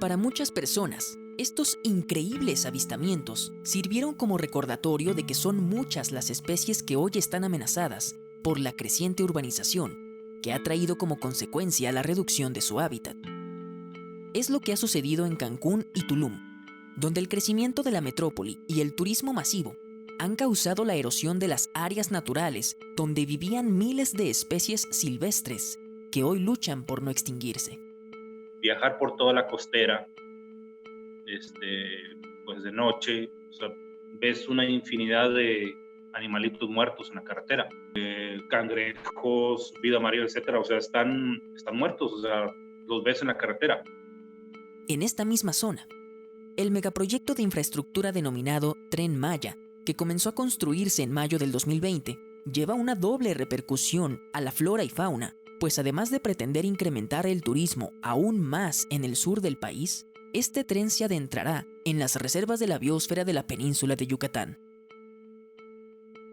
Para muchas personas, estos increíbles avistamientos sirvieron como recordatorio de que son muchas las especies que hoy están amenazadas por la creciente urbanización, que ha traído como consecuencia la reducción de su hábitat. Es lo que ha sucedido en Cancún y Tulum, donde el crecimiento de la metrópoli y el turismo masivo han causado la erosión de las áreas naturales donde vivían miles de especies silvestres que hoy luchan por no extinguirse. Viajar por toda la costera, pues de noche, o sea, ves una infinidad de animalitos muertos en la carretera, cangrejos, vida marina, etcétera, o sea, están muertos, o sea, los ves en la carretera. En esta misma zona, el megaproyecto de infraestructura denominado Tren Maya, que comenzó a construirse en mayo del 2020, lleva una doble repercusión a la flora y fauna, pues además de pretender incrementar el turismo aún más en el sur del país, este tren se adentrará en las reservas de la biosfera de la península de Yucatán.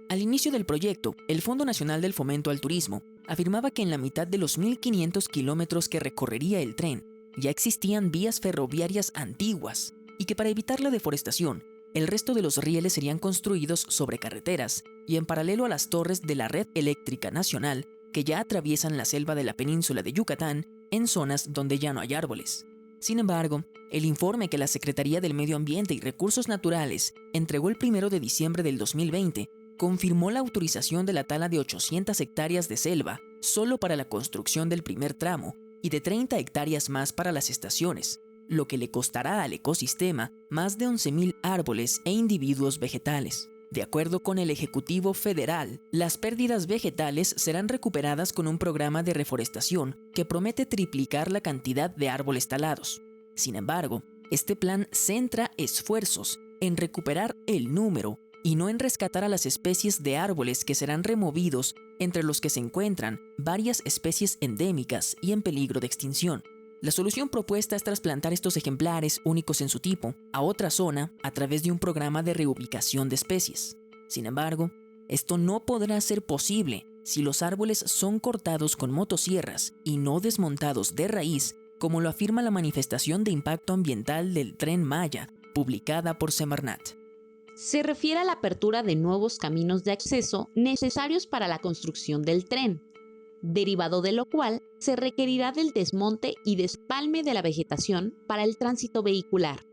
Al inicio del proyecto, el Fondo Nacional del Fomento al Turismo afirmaba que en la mitad de los 1.500 kilómetros que recorrería el tren ya existían vías ferroviarias antiguas y que para evitar la deforestación, el resto de los rieles serían construidos sobre carreteras y en paralelo a las torres de la Red Eléctrica Nacional que ya atraviesan la selva de la península de Yucatán en zonas donde ya no hay árboles. Sin embargo, el informe que la Secretaría del Medio Ambiente y Recursos Naturales entregó el 1 de diciembre del 2020 confirmó la autorización de la tala de 800 hectáreas de selva solo para la construcción del primer tramo y de 30 hectáreas más para las estaciones, lo que le costará al ecosistema más de 11,000 árboles e individuos vegetales. De acuerdo con el Ejecutivo Federal, las pérdidas vegetales serán recuperadas con un programa de reforestación que promete triplicar la cantidad de árboles talados. Sin embargo, este plan centra esfuerzos en recuperar el número y no en rescatar a las especies de árboles que serán removidos, entre los que se encuentran varias especies endémicas y en peligro de extinción. La solución propuesta es trasplantar estos ejemplares, únicos en su tipo, a otra zona a través de un programa de reubicación de especies. Sin embargo, esto no podrá ser posible si los árboles son cortados con motosierras y no desmontados de raíz, como lo afirma la manifestación de impacto ambiental del Tren Maya, publicada por Semarnat. Se refiere a la apertura de nuevos caminos de acceso necesarios para la construcción del tren, derivado de lo cual se requerirá del desmonte y despalme de la vegetación para el tránsito vehicular.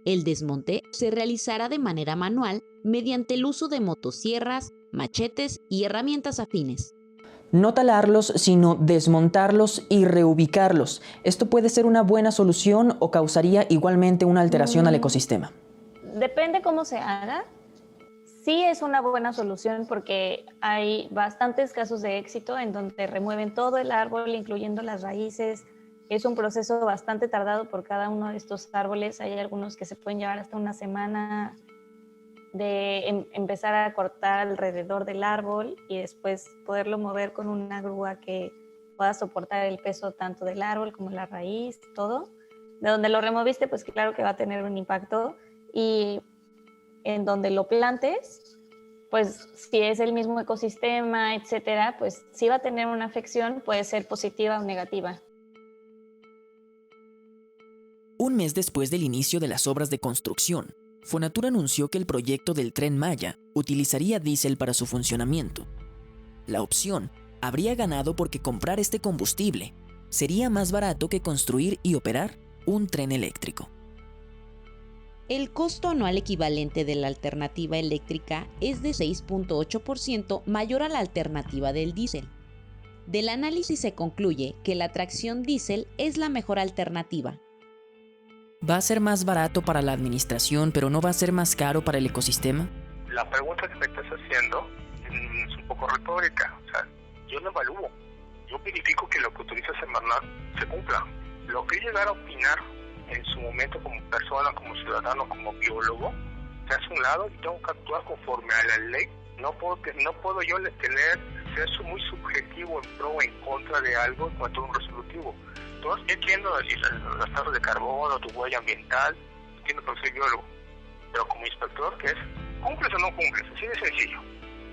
El desmonte se realizará de manera manual mediante el uso de motosierras, machetes y herramientas afines. No talarlos, sino desmontarlos y reubicarlos. ¿Esto puede ser una buena solución o causaría igualmente una alteración al ecosistema? Depende cómo se haga. Sí es una buena solución porque hay bastantes casos de éxito en donde remueven todo el árbol, incluyendo las raíces. Es un proceso bastante tardado por cada uno de estos árboles. Hay algunos que se pueden llevar hasta una semana de empezar a cortar alrededor del árbol y después poderlo mover con una grúa que pueda soportar el peso tanto del árbol como la raíz, todo. De donde lo removiste, pues claro que va a tener un impacto. Y en donde lo plantes, pues si es el mismo ecosistema, etcétera, pues si va a tener una afección, puede ser positiva o negativa. Un mes después del inicio de las obras de construcción, Fonatur anunció que el proyecto del Tren Maya utilizaría diésel para su funcionamiento. La opción habría ganado porque comprar este combustible sería más barato que construir y operar un tren eléctrico. El costo anual equivalente de la alternativa eléctrica es de 6.8% mayor a la alternativa del diésel. Del análisis se concluye que la tracción diésel es la mejor alternativa. ¿Va a ser más barato para la administración, pero no va a ser más caro para el ecosistema? La pregunta que me estás haciendo es un poco retórica. O sea, yo no evalúo. Yo verifico que lo que utiliza Semarnat se cumpla. Lo que llegar a opinar en su momento como persona, como ciudadano, como biólogo, se hace a un lado y tengo que actuar conforme a la ley. No puedo yo ser muy subjetivo en pro o en contra de algo en cuanto a un resolutivo. Entonces, yo entiendo las tasas de carbono, tu huella ambiental, entiendo que soy biólogo, pero como inspector, ¿qué es? ¿Cumples o no cumples? Así de sencillo.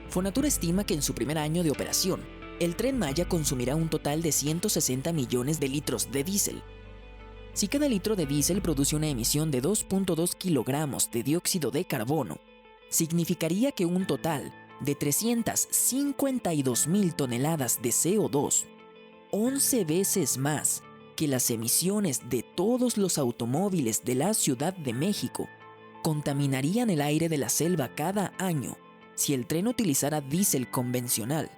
Fonatur estima que en su primer año de operación, el Tren Maya consumirá un total de 160 millones de litros de diésel. Si cada litro de diésel produce una emisión de 2.2 kilogramos de dióxido de carbono, significaría que un total de 352.000 toneladas de CO2, 11 veces más que las emisiones de todos los automóviles de la Ciudad de México, contaminarían el aire de la selva cada año si el tren utilizara diésel convencional,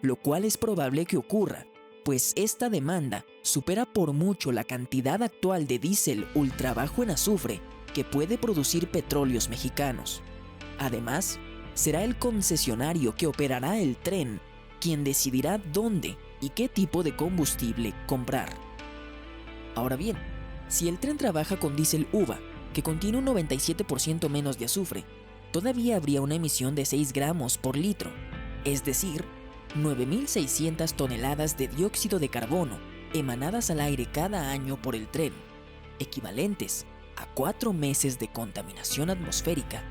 lo cual es probable que ocurra, pues esta demanda supera por mucho la cantidad actual de diésel ultra bajo en azufre que puede producir Petróleos Mexicanos. Además, será el concesionario que operará el tren quien decidirá dónde y qué tipo de combustible comprar. Ahora bien, si el tren trabaja con diésel uva, que contiene un 97% menos de azufre, todavía habría una emisión de 6 gramos por litro, es decir, 9.600 toneladas de dióxido de carbono emanadas al aire cada año por el tren, equivalentes a 4 meses de contaminación atmosférica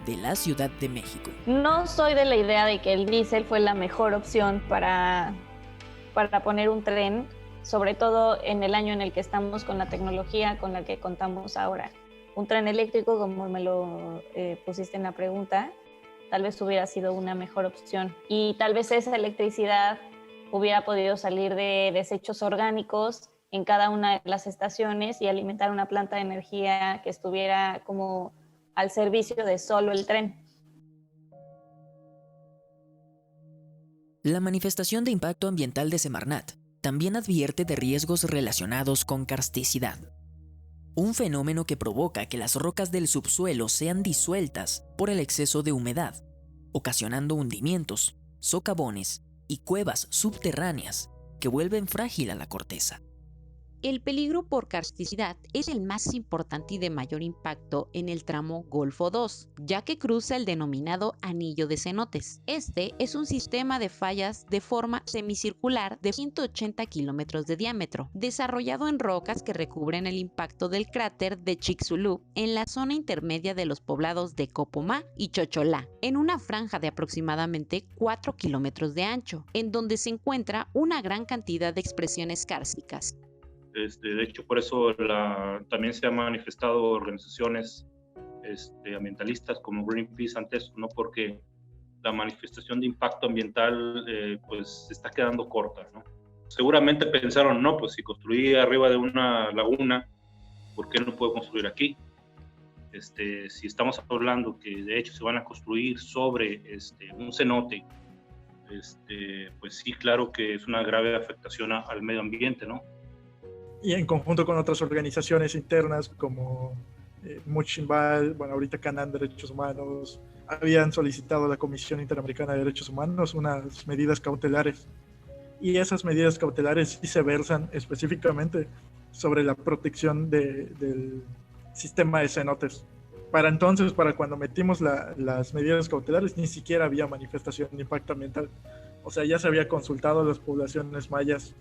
de la Ciudad de México. No soy de la idea de que el diésel fue la mejor opción para poner un tren, sobre todo en el año en el que estamos con la tecnología con la que contamos ahora. Un tren eléctrico, como me lo pusiste en la pregunta, tal vez hubiera sido una mejor opción. Y tal vez esa electricidad hubiera podido salir de desechos orgánicos en cada una de las estaciones y alimentar una planta de energía que estuviera como al servicio de solo el tren. La manifestación de impacto ambiental de Semarnat también advierte de riesgos relacionados con karsticidad, un fenómeno que provoca que las rocas del subsuelo sean disueltas por el exceso de humedad, ocasionando hundimientos, socavones y cuevas subterráneas que vuelven frágil a la corteza. El peligro por karsticidad es el más importante y de mayor impacto en el tramo Golfo 2, ya que cruza el denominado Anillo de Cenotes. Este es un sistema de fallas de forma semicircular de 180 kilómetros de diámetro, desarrollado en rocas que recubren el impacto del cráter de Chicxulub en la zona intermedia de los poblados de Copomá y Chocholá, en una franja de aproximadamente 4 kilómetros de ancho, en donde se encuentra una gran cantidad de expresiones kársticas. De hecho, por eso también se han manifestado organizaciones ambientalistas como Greenpeace ante eso, ¿no? Porque la manifestación de impacto ambiental pues se está quedando corta, ¿no? Seguramente pensaron, no, pues si construí arriba de una laguna, ¿por qué no puedo construir aquí? Si estamos hablando que de hecho se van a construir sobre un cenote, pues sí, claro que es una grave afectación al medio ambiente, ¿no? Y en conjunto con otras organizaciones internas como Muchimbal, bueno, ahorita Canan Derechos Humanos, habían solicitado a la Comisión Interamericana de Derechos Humanos unas medidas cautelares. Y esas medidas cautelares sí se versan específicamente sobre la protección del sistema de cenotes. Para entonces, para cuando metimos las medidas cautelares, ni siquiera había manifestación de impacto ambiental. O sea, ya se había consultado a las poblaciones mayas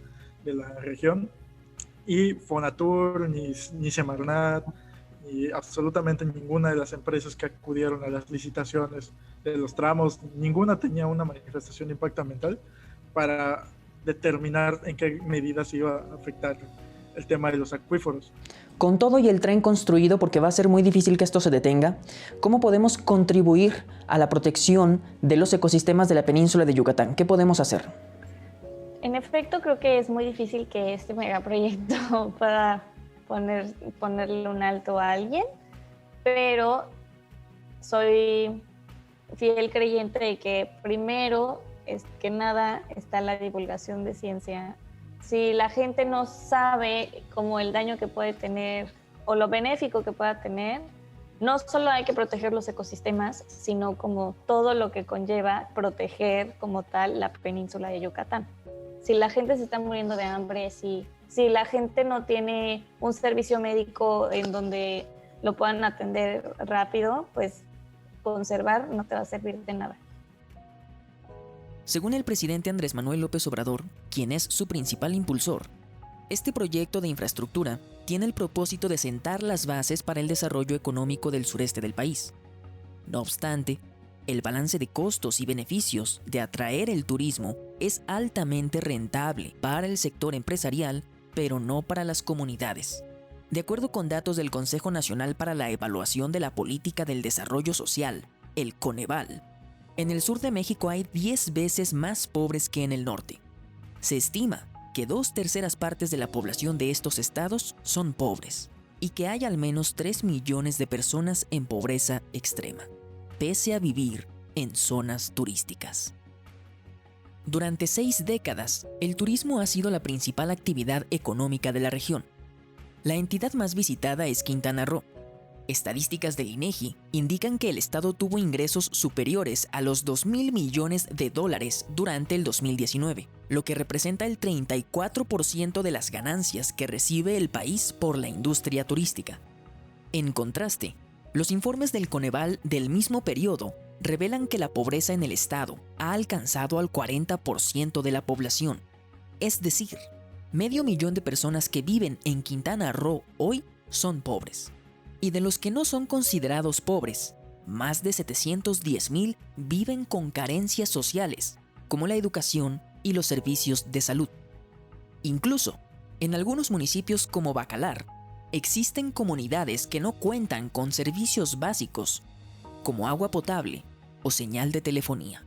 de la región, y Fonatur, ni Semarnat, ni absolutamente ninguna de las empresas que acudieron a las licitaciones de los tramos, ninguna tenía una manifestación de impacto ambiental para determinar en qué medidas iba a afectar el tema de los acuíferos. Con todo y el tren construido, porque va a ser muy difícil que esto se detenga, ¿cómo podemos contribuir a la protección de los ecosistemas de la península de Yucatán? ¿Qué podemos hacer? En efecto, creo que es muy difícil que este megaproyecto pueda ponerle un alto a alguien, pero soy fiel creyente de que primero, que nada, está la divulgación de ciencia. Si la gente no sabe como el daño que puede tener o lo benéfico que pueda tener, no solo hay que proteger los ecosistemas, sino como todo lo que conlleva proteger como tal la península de Yucatán. Si la gente se está muriendo de hambre, si la gente no tiene un servicio médico en donde lo puedan atender rápido, pues conservar no te va a servir de nada. Según el presidente Andrés Manuel López Obrador, quien es su principal impulsor, este proyecto de infraestructura tiene el propósito de sentar las bases para el desarrollo económico del sureste del país. No obstante, el balance de costos y beneficios de atraer el turismo es altamente rentable para el sector empresarial, pero no para las comunidades. De acuerdo con datos del Consejo Nacional para la Evaluación de la Política del Desarrollo Social, el Coneval, en el sur de México hay 10 veces más pobres que en el norte. Se estima que 2/3 partes de la población de estos estados son pobres y que hay al menos 3 millones de personas en pobreza extrema, pese a vivir en zonas turísticas. Durante 6 décadas, el turismo ha sido la principal actividad económica de la región. La entidad más visitada es Quintana Roo. Estadísticas del INEGI indican que el estado tuvo ingresos superiores a los $2,000 millones durante el 2019, lo que representa el 34% de las ganancias que recibe el país por la industria turística. En contraste, los informes del Coneval del mismo periodo revelan que la pobreza en el estado ha alcanzado al 40% de la población, es decir, 500,000 de personas que viven en Quintana Roo hoy son pobres. Y de los que no son considerados pobres, más de 710,000 viven con carencias sociales, como la educación y los servicios de salud. Incluso, en algunos municipios como Bacalar, existen comunidades que no cuentan con servicios básicos, como agua potable o señal de telefonía.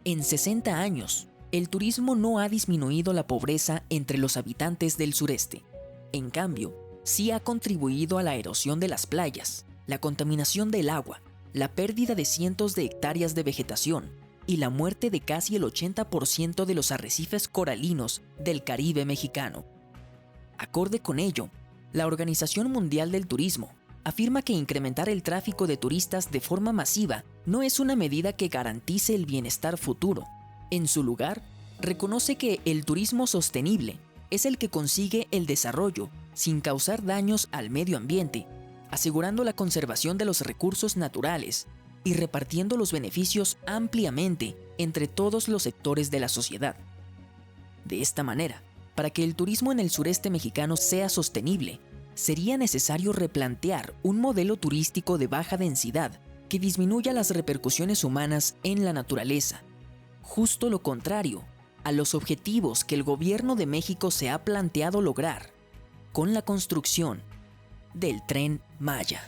En 60 años, el turismo no ha disminuido la pobreza entre los habitantes del sureste. En cambio, sí ha contribuido a la erosión de las playas, la contaminación del agua, la pérdida de cientos de hectáreas de vegetación y la muerte de casi el 80% de los arrecifes coralinos del Caribe mexicano. Acorde con ello, la Organización Mundial del Turismo afirma que incrementar el tráfico de turistas de forma masiva no es una medida que garantice el bienestar futuro. En su lugar, reconoce que el turismo sostenible es el que consigue el desarrollo sin causar daños al medio ambiente, asegurando la conservación de los recursos naturales y repartiendo los beneficios ampliamente entre todos los sectores de la sociedad. De esta manera, para que el turismo en el sureste mexicano sea sostenible, sería necesario replantear un modelo turístico de baja densidad que disminuya las repercusiones humanas en la naturaleza, justo lo contrario a los objetivos que el gobierno de México se ha planteado lograr con la construcción del Tren Maya.